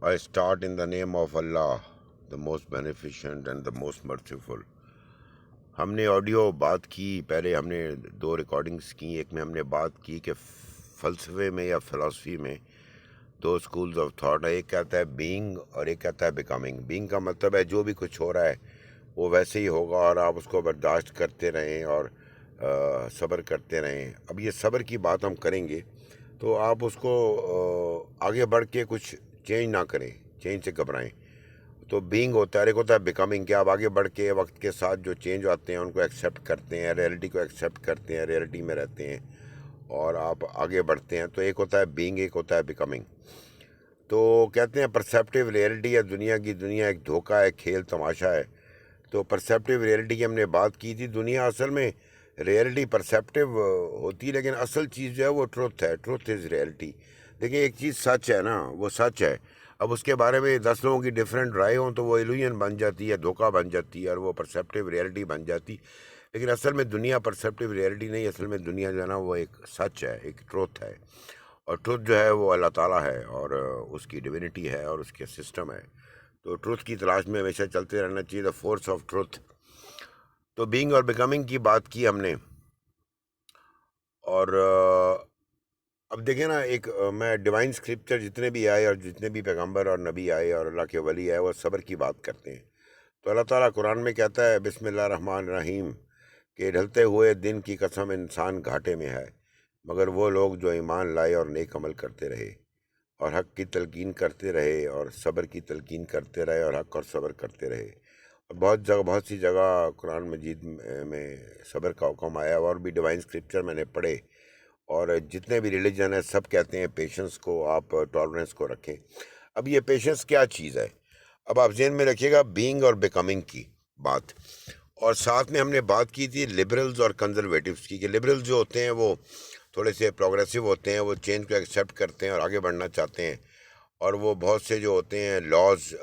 I start in the name of Allah, the most beneficent and the most merciful. ہم نے audio بات کی، پہلے ہم نے دو ریکارڈنگز کی. ایک میں ہم نے بات کی کہ فلسفے میں یا فلاسفی میں دو اسکولز آف تھاٹ ہے. ایک کہتا ہے بینگ اور ایک کہتا ہے بیکمنگ. بینگ کا مطلب ہے جو بھی کچھ ہو رہا ہے وہ ویسے ہی ہوگا اور آپ اس کو برداشت کرتے رہیں اور صبر کرتے رہیں. اب یہ صبر کی بات ہم کریں گے تو آپ اس کو آگے بڑھ کے کچھ چینج نہ کریں، چینج سے گھبرائیں. تو بینگ ہوتا ہے، ایک ہوتا ہے بیکمنگ، کہ آپ آگے بڑھ کے وقت کے ساتھ جو چینج آتے ہیں ان کو ایکسیپٹ کرتے ہیں، ریئلٹی کو ایکسیپٹ کرتے ہیں، ریئلٹی میں رہتے ہیں اور آپ آگے بڑھتے ہیں. تو ایک ہوتا ہے بینگ، ایک ہوتا ہے بیکمنگ. تو کہتے ہیں پرسیپٹیو ریئلٹی ہے دنیا کی، دنیا ایک دھوکہ ہے، کھیل تماشا ہے. تو پرسیپٹیو ریئلٹی کی ہم نے بات کی تھی. دنیا اصل میں ریئلٹی پرسیپٹیو ہوتی، لیکن اصل چیز جو ہے وہ ٹروتھ ہے. Truth is reality. دیکھیں ایک چیز سچ ہے نا، وہ سچ ہے. اب اس کے بارے میں 10 لوگوں کی ڈیفرنٹ رائے ہوں تو وہ ایلوژن بن جاتی ہے، دھوکہ بن جاتی ہے اور وہ پرسیپٹیو ریئلٹی بن جاتی. لیکن اصل میں دنیا پرسیپٹیو ریئلٹی نہیں، اصل میں دنیا جو ہے نا وہ ایک سچ ہے، ایک ٹروتھ ہے. اور ٹروتھ جو ہے وہ اللہ تعالیٰ ہے اور اس کی ڈیوینٹی ہے اور اس کے سسٹم ہے. تو ٹروتھ کی تلاش میں ہمیشہ چلتے رہنا چاہیے، دا فورس آف ٹروتھ. تو بینگ اور بیکمنگ کی بات کی ہم نے. اور اب دیکھیں نا، ایک میں ڈیوائن اسکرپچر جتنے بھی آئے اور جتنے بھی پیغمبر اور نبی آئے اور اللہ کے ولی آئے وہ صبر کی بات کرتے ہیں. تو اللہ تعالیٰ قرآن میں کہتا ہے بسم اللہ الرحمن الرحیم کہ ڈھلتے ہوئے دن کی قسم انسان گھاٹے میں ہے، مگر وہ لوگ جو ایمان لائے اور نیک عمل کرتے رہے اور حق کی تلقین کرتے رہے اور صبر کی تلقین کرتے رہے اور حق اور صبر کرتے رہے. اور بہت سی جگہ قرآن مجید میں صبر کا حکم آیا. اور بھی ڈیوائن اسکرپچر میں نے پڑھے اور جتنے بھی ریلیجن ہیں سب کہتے ہیں پیشنس کو آپ ٹالرنس کو رکھیں. اب یہ پیشنس کیا چیز ہے؟ اب آپ ذہن میں رکھیے گا بینگ اور بیکمنگ کی بات. اور ساتھ میں ہم نے بات کی تھی لبرلز اور کنزرویٹیوز کی، کہ لبرلز جو ہوتے ہیں وہ تھوڑے سے پروگریسو ہوتے ہیں، وہ چینج کو ایکسیپٹ کرتے ہیں اور آگے بڑھنا چاہتے ہیں. اور وہ بہت سے جو ہوتے ہیں لاز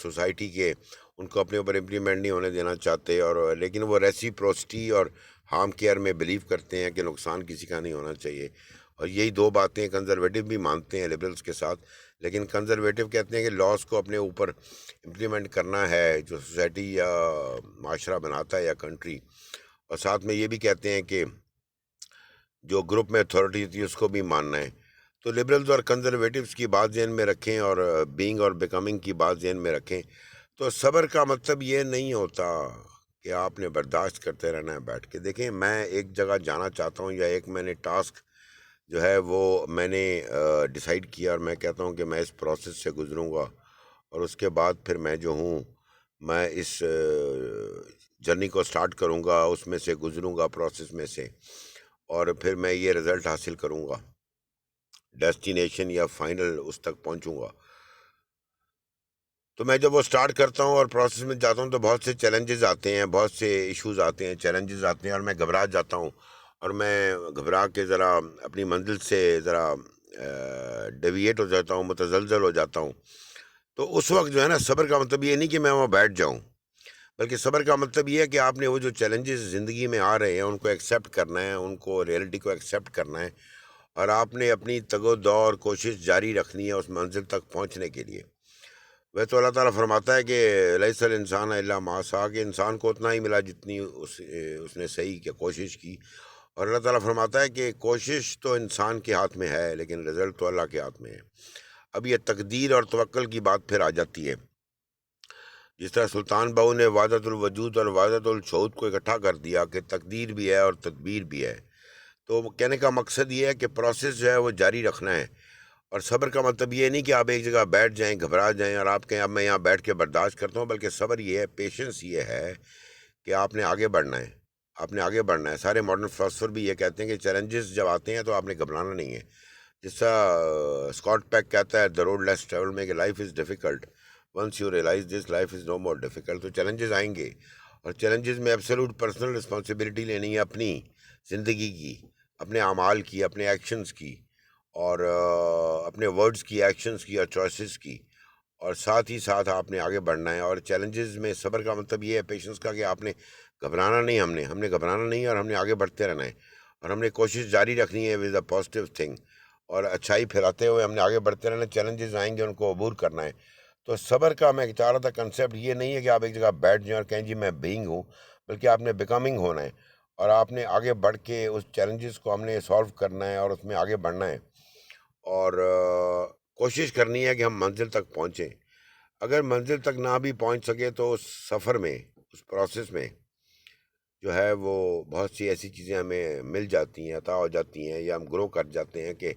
سوسائٹی کے ان کو اپنے اوپر امپلیمنٹ نہیں ہونے دینا چاہتے، اور لیکن وہ ریسیپروسٹی اور ہارم کیئر میں بلیو کرتے ہیں کہ نقصان کسی کا نہیں ہونا چاہیے. اور یہی دو باتیں کنزرویٹو بھی مانتے ہیں لبرلز کے ساتھ. لیکن کنزرویٹو کہتے ہیں کہ لاس کو اپنے اوپر امپلیمنٹ کرنا ہے جو سوسائٹی یا معاشرہ بناتا ہے یا کنٹری. اور ساتھ میں یہ بھی کہتے ہیں کہ جو گروپ میں اتھارٹی تھی اس کو بھی ماننا ہے. تو لبرلز اور کنزرویٹیوز کی بات ذہن میں رکھیں اور بینگ اور بیکمنگ کی بات ذہن میں رکھیں. تو صبر کا مطلب یہ نہیں ہوتا کہ آپ نے برداشت کرتے رہنا ہے بیٹھ کے. دیکھیں میں ایک جگہ جانا چاہتا ہوں یا ایک میں نے ٹاسک جو ہے وہ میں نے ڈیسائیڈ کیا اور میں کہتا ہوں کہ میں اس پروسیس سے گزروں گا اور اس کے بعد پھر میں جو ہوں میں اس جرنی کو سٹارٹ کروں گا، اس میں سے گزروں گا پروسیس میں سے، اور پھر میں یہ رزلٹ حاصل کروں گا، ڈیسٹینیشن یا فائنل اس تک پہنچوں گا. تو میں جب وہ سٹارٹ کرتا ہوں اور پروسیس میں جاتا ہوں تو بہت سے چیلنجز آتے ہیں، بہت سے ایشوز آتے ہیں، چیلنجز آتے ہیں اور میں گھبرا جاتا ہوں اور میں گھبرا کے ذرا اپنی منزل سے ذرا ڈیویٹ ہو جاتا ہوں، متزلزل ہو جاتا ہوں. تو اس وقت جو ہے نا صبر کا مطلب یہ نہیں کہ میں وہاں بیٹھ جاؤں، بلکہ صبر کا مطلب یہ ہے کہ آپ نے وہ جو چیلنجز زندگی میں آ رہے ہیں ان کو ایکسیپٹ کرنا ہے، ان کو ریئلٹی کو ایکسیپٹ کرنا ہے اور آپ نے اپنی تگ و دو اور کوشش جاری رکھنی ہے اس منزل تک پہنچنے کے لیے. وہ تو اللہ تعالیٰ فرماتا ہے کہ لیس الانسان الا ما سعی، کہ انسان کو اتنا ہی ملا جتنی اس نے صحیح کی کوشش کی. اور اللہ تعالیٰ فرماتا ہے کہ کوشش تو انسان کے ہاتھ میں ہے لیکن رزلٹ تو اللہ کے ہاتھ میں ہے. اب یہ تقدیر اور توکل کی بات پھر آ جاتی ہے. جس طرح سلطان بہو نے وحدت الوجود اور وحدت الشہود کو اکٹھا کر دیا کہ تقدیر بھی ہے اور تدبیر بھی ہے. تو کہنے کا مقصد یہ ہے کہ پروسیس جو ہے وہ جاری رکھنا ہے. اور صبر کا مطلب یہ نہیں کہ آپ ایک جگہ بیٹھ جائیں، گھبرا جائیں اور آپ کہیں اب میں یہاں بیٹھ کے برداشت کرتا ہوں، بلکہ صبر یہ ہے، پیشنس یہ ہے کہ آپ نے آگے بڑھنا ہے. آپ نے آگے بڑھنا ہے. سارے ماڈرن فلاسفر بھی یہ کہتے ہیں کہ چیلنجز جب آتے ہیں تو آپ نے گھبرانا نہیں ہے. جس طرح اسکاٹ پیک کہتا ہے دا روڈ لیس ٹریول میں کہ life is difficult once you realize this life is no more difficult. تو چیلنجز آئیں گے اور چیلنجز میں ایبسولوٹ پرسنل رسپانسبلٹی لینی ہے اپنی زندگی کی، اپنے اعمال کی، اپنے ایکشنز کی اور اپنے ورڈز کی، ایکشنز کی اور چوائسیز کی. اور ساتھ ہی ساتھ آپ نے آگے بڑھنا ہے. اور چیلنجز میں صبر کا مطلب یہ ہے پیشنس کا کہ آپ نے گھبرانا نہیں، ہم نے گھبرانا نہیں اور ہم نے آگے بڑھتے رہنا ہے اور ہم نے کوشش جاری رکھنی ہے ود اے پازیٹیو تھنگ. اور اچھائی پھیلاتے ہوئے ہم نے آگے بڑھتے رہنا. چیلنجز آئیں گے ان کو عبور کرنا ہے. تو صبر کا میں چاہ رہا تھا کنسیپٹ یہ نہیں ہے کہ آپ ایک جگہ بیٹھ جائیں اور کہیں جی میں بینگ ہوں، بلکہ آپ نے بیکمنگ ہونا ہے اور آپ نے آگے بڑھ کے اس چیلنجز کو ہم نے سالو کرنا ہے اور اس میں آگے بڑھنا ہے اور کوشش کرنی ہے کہ ہم منزل تک پہنچیں. اگر منزل تک نہ بھی پہنچ سکے تو اس سفر میں، اس پروسیس میں جو ہے وہ بہت سی ایسی چیزیں ہمیں مل جاتی ہیں، عطا ہو جاتی ہیں، یا ہم گرو کر جاتے ہیں کہ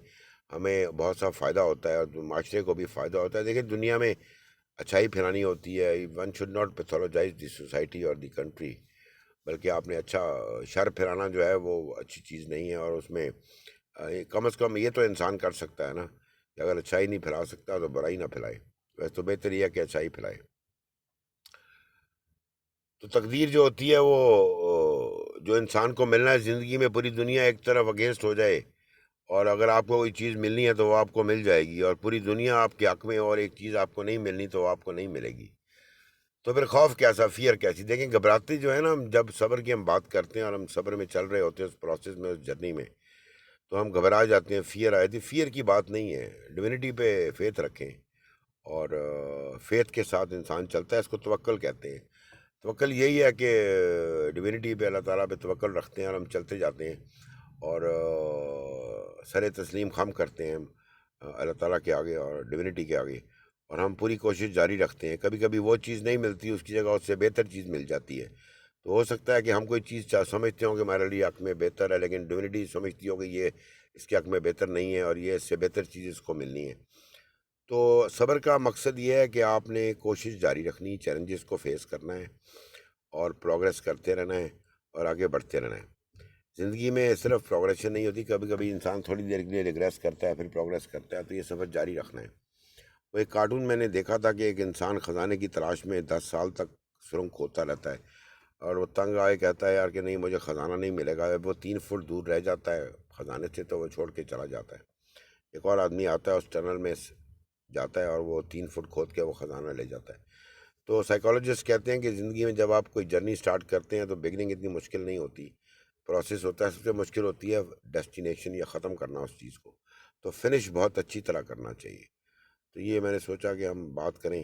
ہمیں بہت سا فائدہ ہوتا ہے اور معاشرے کو بھی فائدہ ہوتا ہے. دیکھیں دنیا میں اچھائی پھیلانی ہوتی ہے. One should not pathologise the society اور دی کنٹری، بلکہ آپ نے اچھا شر پھیلانا جو ہے وہ اچھی چیز نہیں ہے. اور اس میں کم از کم یہ تو انسان کر سکتا ہے نا کہ اگر اچھائی نہیں پھیلا سکتا تو برائی نہ پھیلائے. ویسے تو بہتر یہ ہے کہ اچھائی پھیلائے. تو تقدیر جو ہوتی ہے وہ جو انسان کو ملنا ہے زندگی میں، پوری دنیا ایک طرف اگینسٹ ہو جائے اور اگر آپ کو کوئی چیز ملنی ہے تو وہ آپ کو مل جائے گی، اور پوری دنیا آپ کے حق میں اور ایک چیز آپ کو نہیں ملنی تو وہ آپ کو نہیں ملے گی. تو پھر خوف کیسا، فیئر کیسی؟ دیکھیں گھبراتے جو ہے نا، ہم جب صبر کی ہم بات کرتے ہیں اور ہم صبر میں چل رہے ہوتے ہیں اس پروسیس میں، اس جرنی میں، تو ہم گھبرا جاتے ہیں. فیئر آئے تھی، فیئر کی بات نہیں ہے. ڈیوینٹی پہ فیتھ رکھیں اور فیتھ کے ساتھ انسان چلتا ہے. اس کو توکل کہتے ہیں. توکل یہی ہے کہ ڈیوینٹی پہ، اللہ تعالیٰ پہ توکل رکھتے ہیں اور ہم چلتے جاتے ہیں اور سر تسلیم خم کرتے ہیں اللہ تعالیٰ کے آگے اور ڈیوینٹی کے آگے، اور ہم پوری کوشش جاری رکھتے ہیں. کبھی کبھی وہ چیز نہیں ملتی، اس کی جگہ اس سے بہتر چیز مل جاتی ہے. تو ہو سکتا ہے کہ ہم کوئی چیز سمجھتے ہوں کہ ہمارے لیے حق میں بہتر ہے، لیکن ڈیوینٹی سمجھتی ہو کہ یہ اس کے حق میں بہتر نہیں ہے اور یہ اس سے بہتر چیز اس کو ملنی ہے. تو صبر کا مقصد یہ ہے کہ آپ نے کوشش جاری رکھنی، چیلنجز کو فیس کرنا ہے اور پروگریس کرتے رہنا ہے اور آگے بڑھتے رہنا ہے. زندگی میں صرف پروگریشن نہیں ہوتی، کبھی کبھی انسان تھوڑی دیر کے لیے ریگریس کرتا ہے پھر پروگریس کرتا ہے. تو یہ سفر جاری رکھنا ہے. وہ ایک کارٹون میں نے دیکھا تھا کہ ایک انسان خزانے کی تلاش میں 10 سال تک سرنگ کھوتا رہتا ہے اور وہ تنگ آئے کہتا ہے یار کہ نہیں مجھے خزانہ نہیں ملے گا. وہ 3 فٹ دور رہ جاتا ہے خزانے سے تو وہ چھوڑ کے چلا جاتا ہے. ایک اور آدمی آتا ہے اس ٹنل میں جاتا ہے اور وہ 3 فٹ کھود کے وہ خزانہ لے جاتا ہے. تو سائیکالوجسٹ کہتے ہیں کہ زندگی میں جب آپ کوئی جرنی سٹارٹ کرتے ہیں تو بگننگ اتنی مشکل نہیں ہوتی، پروسیس ہوتا ہے. سب سے مشکل ہوتی ہے ڈیسٹینیشن یا ختم کرنا اس چیز کو. تو فنش بہت اچھی طرح کرنا چاہیے. تو یہ میں نے سوچا کہ ہم بات کریں.